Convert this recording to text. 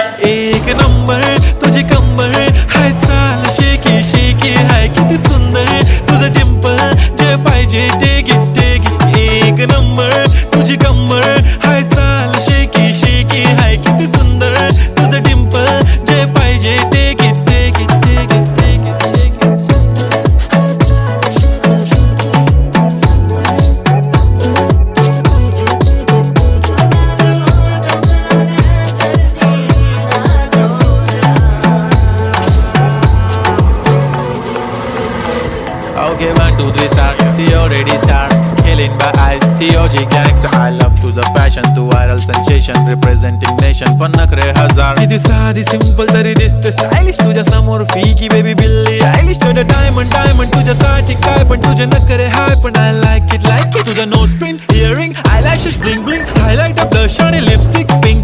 एक नंबर तुझी कंबर हाय, चाल शेकी शेकी हाय, किती सुंदर तुझं डिंपल, जे पाहिजे ते घे. एक नंबर तुझी कंबर हाय, चाल शेकी शेकी हाय, किती सुंदर तुझं डिंपल, जे पाहिजे ते घे. Okay, 1, 2, 3 start. The already starts. Killing by eyes. The OG gangster. I love to the passion, to viral sensation, representing nation. पण नखरे हजार. किती साधी simple तरी दिसते stylish तुझ्या समोर फीकी baby बिल्ली आयलिश. तुझं diamond तुझ्यासाठी काय पण तुझे नखरे हाय, पण I like it. तुझं nose pin, earring, eyelashes bling bling, highlight, blush आणि lipstick pink.